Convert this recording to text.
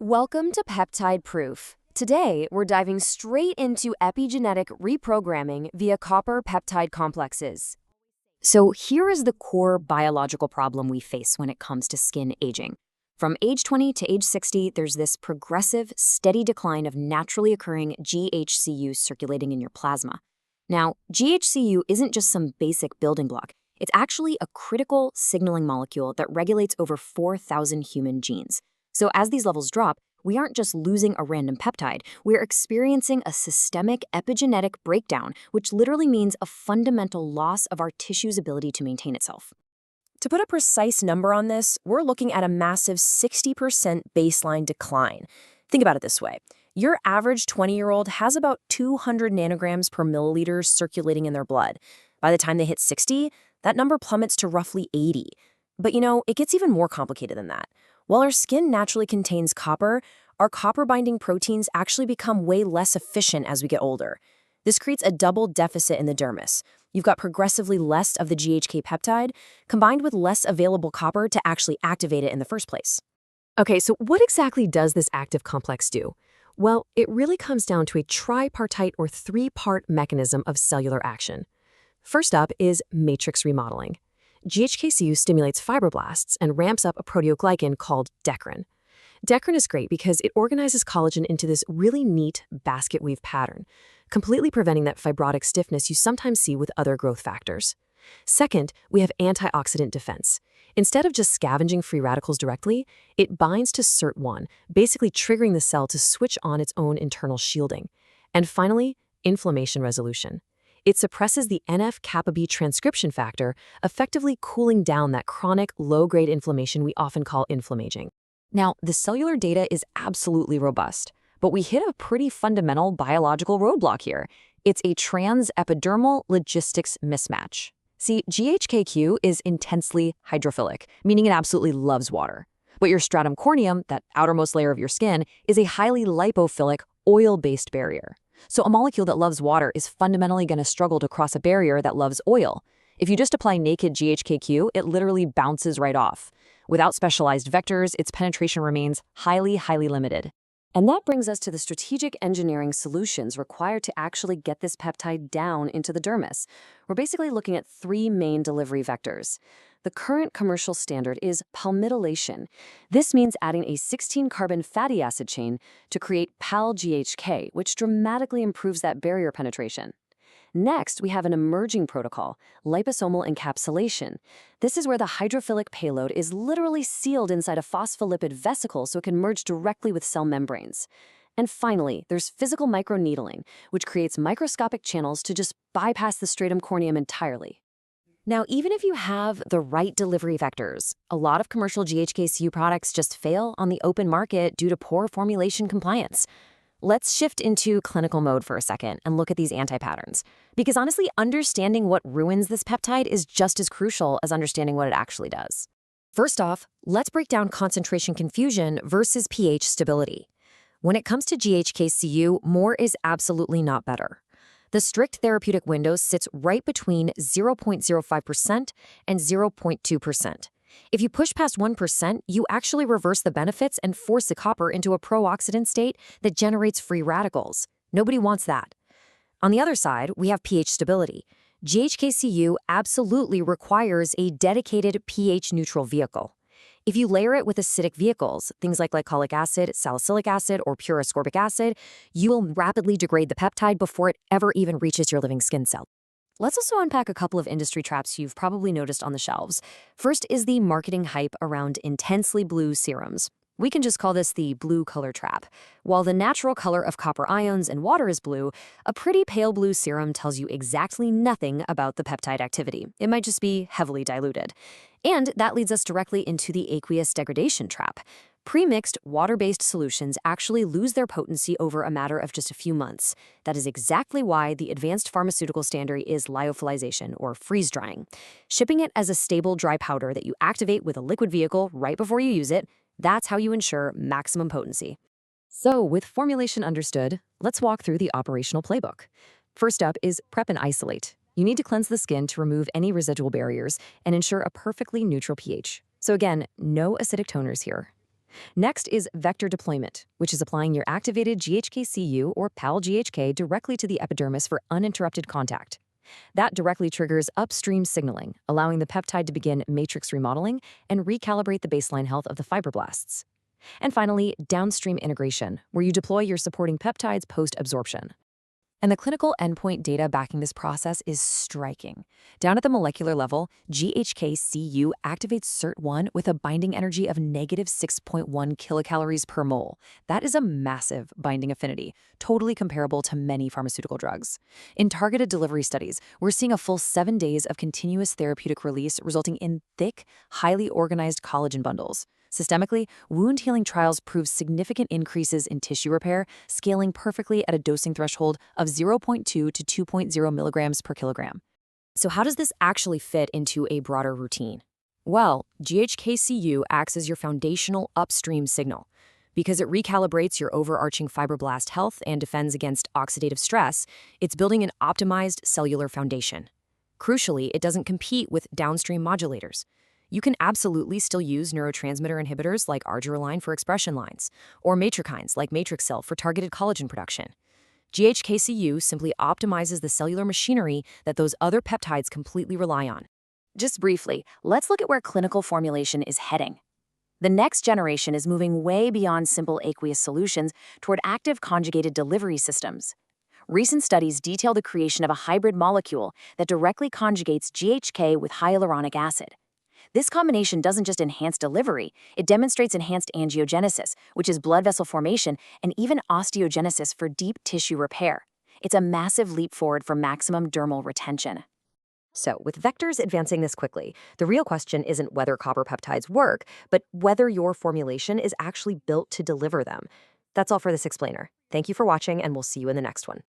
Welcome to Peptide Proof. Today, we're diving straight into epigenetic reprogramming via copper peptide complexes. So here is the core biological problem we face when it comes to skin aging. From age 20 to age 60, there's this progressive, steady decline of naturally occurring GHC-U circulating in your plasma. Now, GHC-U isn't just some basic building block. It's actually a critical signaling molecule that regulates over 4,000 human genes. So as these levels drop, we aren't just losing a random peptide, we're experiencing a systemic epigenetic breakdown, which literally means a fundamental loss of our tissue's ability to maintain itself. To put a precise number on this, we're looking at a massive 60% baseline decline. Think about it this way. Your average 20-year-old has about 200 nanograms per milliliter circulating in their blood. By the time they hit 60, that number plummets to roughly 80. But it gets even more complicated than that. While our skin naturally contains copper, our copper-binding proteins actually become way less efficient as we get older. This creates a double deficit in the dermis. You've got progressively less of the GHK peptide, combined with less available copper to actually activate it in the first place. Okay, so what exactly does this active complex do? Well, it really comes down to a tripartite or three-part mechanism of cellular action. First up is matrix remodeling. GHK-Cu stimulates fibroblasts and ramps up a proteoglycan called decrin. Decrin is great because it organizes collagen into this really neat basket weave pattern, completely preventing that fibrotic stiffness you sometimes see with other growth factors. Second, we have antioxidant defense. Instead of just scavenging free radicals directly, it binds to SIRT1, basically triggering the cell to switch on its own internal shielding. And finally, inflammation resolution. It suppresses the NF-kappa B transcription factor, effectively cooling down that chronic, low-grade inflammation we often call inflammaging. Now, the cellular data is absolutely robust, but we hit a pretty fundamental biological roadblock here. It's a trans-epidermal logistics mismatch. See, GHK-Cu is intensely hydrophilic, meaning it absolutely loves water. But your stratum corneum, that outermost layer of your skin, is a highly lipophilic, oil-based barrier. So a molecule that loves water is fundamentally going to struggle to cross a barrier that loves oil. If you just apply naked GHK-Cu, it literally bounces right off. Without specialized vectors, its penetration remains highly limited. And that brings us to the strategic engineering solutions required to actually get this peptide down into the dermis. We're basically looking at three main delivery vectors. The current commercial standard is palmitylation. This means adding a 16-carbon fatty acid chain to create pal-GHK, which dramatically improves that barrier penetration. Next, we have an emerging protocol, liposomal encapsulation. This is where the hydrophilic payload is literally sealed inside a phospholipid vesicle so it can merge directly with cell membranes. And finally, there's physical microneedling, which creates microscopic channels to just bypass the stratum corneum entirely. Now, even if you have the right delivery vectors, a lot of commercial GHK-Cu products just fail on the open market due to poor formulation compliance. Let's shift into clinical mode for a second and look at these anti-patterns. Because honestly, understanding what ruins this peptide is just as crucial as understanding what it actually does. First off, let's break down concentration confusion versus pH stability. When it comes to GHK-Cu, more is absolutely not better. The strict therapeutic window sits right between 0.05% and 0.2%. If you push past 1%, you actually reverse the benefits and force the copper into a pro-oxidant state that generates free radicals. Nobody wants that. On the other side, we have pH stability. GHK-Cu absolutely requires a dedicated pH-neutral vehicle. If you layer it with acidic vehicles, things like glycolic acid, salicylic acid, or pure ascorbic acid, you will rapidly degrade the peptide before it ever even reaches your living skin cell. Let's also unpack a couple of industry traps you've probably noticed on the shelves. First is the marketing hype around intensely blue serums. We can just call this the blue color trap. While the natural color of copper ions and water is blue, a pretty pale blue serum tells you exactly nothing about the peptide activity. It might just be heavily diluted. And that leads us directly into the aqueous degradation trap. Pre-mixed water-based solutions actually lose their potency over a matter of just a few months. That is exactly why the advanced pharmaceutical standard is lyophilization, or freeze-drying. Shipping it as a stable dry powder that you activate with a liquid vehicle right before you use it, that's how you ensure maximum potency. So, with formulation understood, let's walk through the operational playbook. First up is prep and isolate. You need to cleanse the skin to remove any residual barriers and ensure a perfectly neutral pH. So again, no acidic toners here. Next is vector deployment, which is applying your activated GHK-Cu or pal-GHK directly to the epidermis for uninterrupted contact. That directly triggers upstream signaling, allowing the peptide to begin matrix remodeling and recalibrate the baseline health of the fibroblasts. And finally, downstream integration, where you deploy your supporting peptides post-absorption. And the clinical endpoint data backing this process is striking. Down at the molecular level, GHK-Cu activates SIRT1 with a binding energy of negative 6.1 kilocalories per mole. That is a massive binding affinity, totally comparable to many pharmaceutical drugs. In targeted delivery studies, we're seeing a full 7 days of continuous therapeutic release, resulting in thick, highly organized collagen bundles. Systemically, wound healing trials prove significant increases in tissue repair, scaling perfectly at a dosing threshold of 0.2 to 2.0 milligrams per kilogram. So how does this actually fit into a broader routine? Well, GHK-Cu acts as your foundational upstream signal. Because it recalibrates your overarching fibroblast health and defends against oxidative stress, it's building an optimized cellular foundation. Crucially, it doesn't compete with downstream modulators. You can absolutely still use neurotransmitter inhibitors like arginine for expression lines, or matrikines like Matrixil for targeted collagen production. GHK-Cu simply optimizes the cellular machinery that those other peptides completely rely on. Just briefly, let's look at where clinical formulation is heading. The next generation is moving way beyond simple aqueous solutions toward active conjugated delivery systems. Recent studies detail the creation of a hybrid molecule that directly conjugates GHK with hyaluronic acid. This combination doesn't just enhance delivery, it demonstrates enhanced angiogenesis, which is blood vessel formation, and even osteogenesis for deep tissue repair. It's a massive leap forward for maximum dermal retention. So, with vectors advancing this quickly, the real question isn't whether copper peptides work, but whether your formulation is actually built to deliver them. That's all for this explainer. Thank you for watching, and we'll see you in the next one.